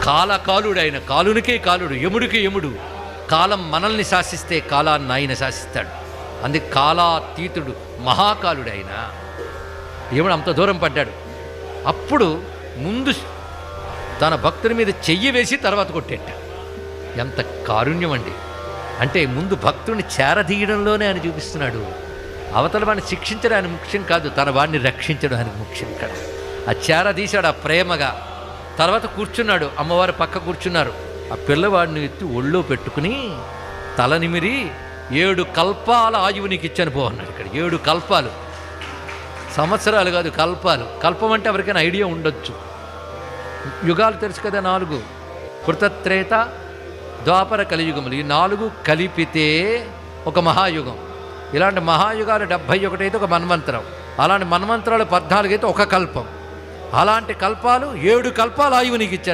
కాలకాలుడు ఆయన, కాలునికే కాలుడు, యముడికి యముడు. కాలం మనల్ని శాసిస్తే కాలాన్ని ఆయన శాసిస్తాడు. అందుకే కాలాతీతుడు, మహాకాలుడు ఆయన. యముడు అంత దూరం పడ్డాడు. అప్పుడు ముందు తన భక్తుని మీద చెయ్యి వేసి తర్వాత కొట్టేట. ఎంత కారుణ్యం అండి! అంటే ముందు భక్తుడిని చేరదీయడంలోనే ఆయన చూపిస్తున్నాడు. అవతల వాడిని శిక్షించడం ఆయన ముఖ్యం కాదు, తన వాడిని రక్షించడం ఆయనకు ముఖ్యం ఇక్కడ. ఆ చేరదీశాడు ఆ ప్రేమగా. తర్వాత కూర్చున్నాడు, అమ్మవారి పక్క కూర్చున్నారు. ఆ పిల్లవాడిని ఎత్తి ఒళ్ళో పెట్టుకుని తల నిమిరి 7 కల్పాల ఆయువు నీకు ఇచ్చాను పో అన్నాడు. ఇక్కడ 7 కల్పాలు, సంవత్సరాలు కాదు, కల్పాలు. కల్పం అంటే ఎవరికైనా ఐడియా ఉండొచ్చు. యుగాలు తెలుసు కదా, 4: కృతత్రేత, ద్వాపర, కలియుగములు. ఈ 4 కలిపితే ఒక మహాయుగం. ఇలాంటి మహాయుగాలు 71 అయితే ఒక మన్వంతరం. అలాంటి మన్వంతరాలు 14 అయితే ఒక కల్పం. అలాంటి కల్పాలు 7 కల్పాల ఆయువు నీకు ఇచ్చాను.